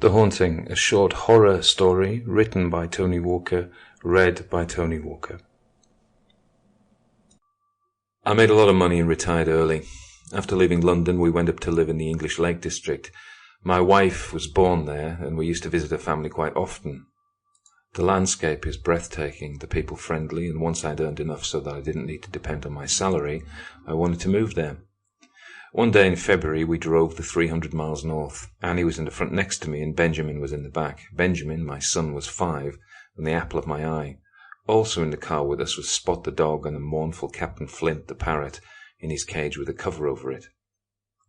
The Haunting, a short horror story written by Tony Walker, read by Tony Walker. I made a lot of money and retired early. After leaving London, we went up to live in the English Lake District. My wife was born there, and we used to visit her family quite often. The landscape is breathtaking, the people friendly, and once I'd earned enough so that I didn't need to depend on my salary, I wanted to move there. One day in February, we drove the 300 miles north. Annie was in the front next to me, and Benjamin was in the back. Benjamin, my son, was 5, and the apple of my eye. Also in the car with us was Spot the dog and the mournful Captain Flint the parrot, in his cage with a cover over it.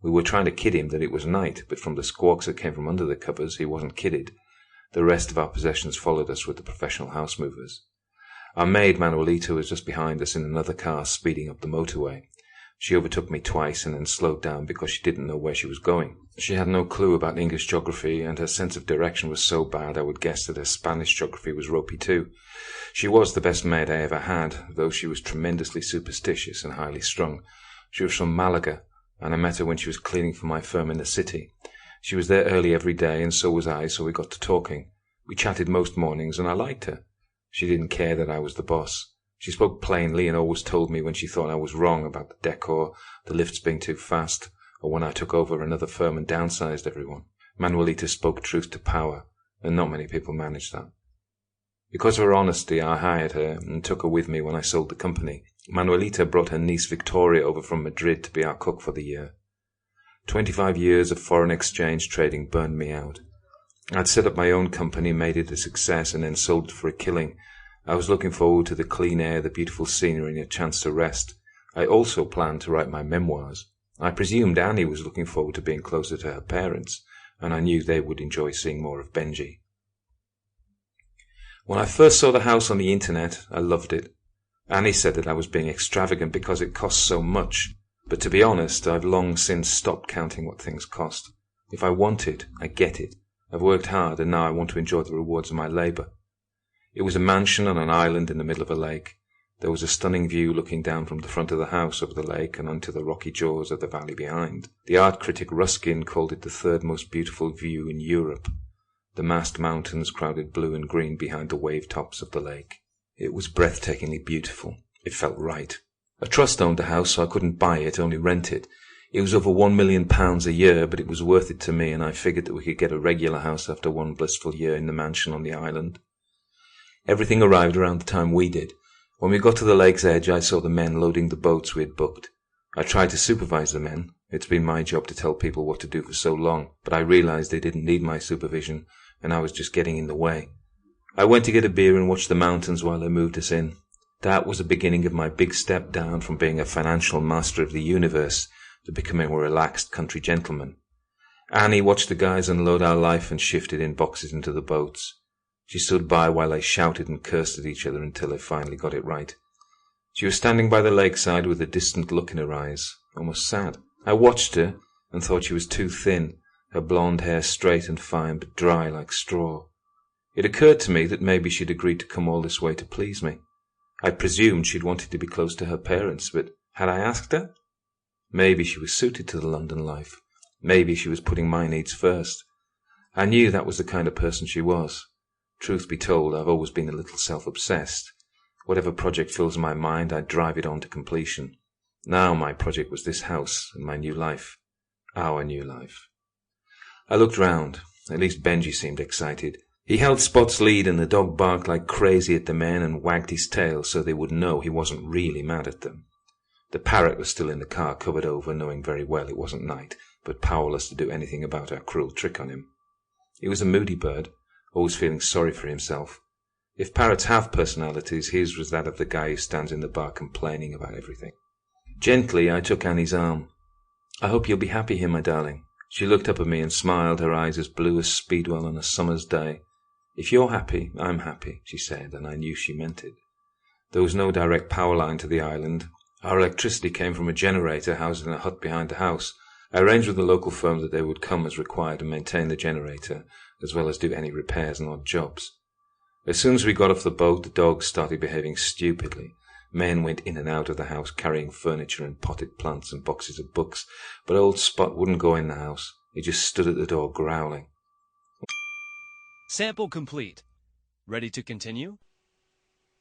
We were trying to kid him that it was night, but from the squawks that came from under the covers, he wasn't kidded. The rest of our possessions followed us with the professional house movers. Our maid, Manuelita, was just behind us in another car, speeding up the motorway. She overtook me twice and then slowed down because she didn't know where she was going. She had no clue about English geography, and her sense of direction was so bad I would guess that her Spanish geography was ropey too. She was the best maid I ever had, though she was tremendously superstitious and highly strung. She was from Malaga, and I met her when she was cleaning for my firm in the city. She was there early every day, and so was I, so we got to talking. We chatted most mornings, and I liked her. She didn't care that I was the boss. She spoke plainly and always told me when she thought I was wrong about the decor, the lifts being too fast, or when I took over another firm and downsized everyone. Manuelita spoke truth to power, and not many people managed that. Because of her honesty, I hired her and took her with me when I sold the company. Manuelita brought her niece Victoria over from Madrid to be our cook for the year. 25 years of foreign exchange trading burned me out. I'd set up my own company, made it a success, and then sold it for a killing. I was looking forward to the clean air, the beautiful scenery, and a chance to rest. I also planned to write my memoirs. I presumed Annie was looking forward to being closer to her parents, and I knew they would enjoy seeing more of Benji. When I first saw the house on the internet, I loved it. Annie said that I was being extravagant because it cost so much, but to be honest, I've long since stopped counting what things cost. If I want it, I get it. I've worked hard, and now I want to enjoy the rewards of my labour. It was a mansion on an island in the middle of a lake. There was a stunning view looking down from the front of the house over the lake and onto the rocky jaws of the valley behind. The art critic Ruskin called it the third most beautiful view in Europe. The massed mountains crowded blue and green behind the wave tops of the lake. It was breathtakingly beautiful. It felt right. A trust owned the house, so I couldn't buy it, only rent it. It was over £1 million a year, but it was worth it to me, and I figured that we could get a regular house after one blissful year in the mansion on the island. Everything arrived around the time we did. When we got to the lake's edge, I saw the men loading the boats we had booked. I tried to supervise the men. It's been my job to tell people what to do for so long, but I realized they didn't need my supervision, and I was just getting in the way. I went to get a beer and watched the mountains while they moved us in. That was the beginning of my big step down from being a financial master of the universe to becoming a relaxed country gentleman. Annie watched the guys unload our life and shifted in boxes into the boats. She stood by while they shouted and cursed at each other until they finally got it right. She was standing by the lakeside with a distant look in her eyes, almost sad. I watched her and thought she was too thin, her blonde hair straight and fine but dry like straw. It occurred to me that maybe she'd agreed to come all this way to please me. I presumed she'd wanted to be close to her parents, but had I asked her? Maybe she was suited to the London life. Maybe she was putting my needs first. I knew that was the kind of person she was. Truth be told, I've always been a little self-obsessed. Whatever project fills my mind, I drive it on to completion. Now my project was this house and my new life. Our new life. I looked round. At least Benji seemed excited. He held Spot's lead and the dog barked like crazy at the men and wagged his tail so they would know he wasn't really mad at them. The parrot was still in the car, covered over, knowing very well it wasn't night, but powerless to do anything about our cruel trick on him. He was a moody bird, always feeling sorry for himself. If parrots have personalities, his was that of the guy who stands in the bar complaining about everything. Gently, I took Annie's arm. "I hope you'll be happy here, my darling." She looked up at me and smiled, her eyes as blue as Speedwell on a summer's day. "If you're happy, I'm happy," she said, and I knew she meant it. There was no direct power line to the island. Our electricity came from a generator housed in a hut behind the house. I arranged with the local firm that they would come as required and maintain the generator, as well as do any repairs and odd jobs. As soon as we got off the boat, the dogs started behaving stupidly. Men went in and out of the house carrying furniture and potted plants and boxes of books, but old Spot wouldn't go in the house. He just stood at the door growling. Sample complete. Ready to continue?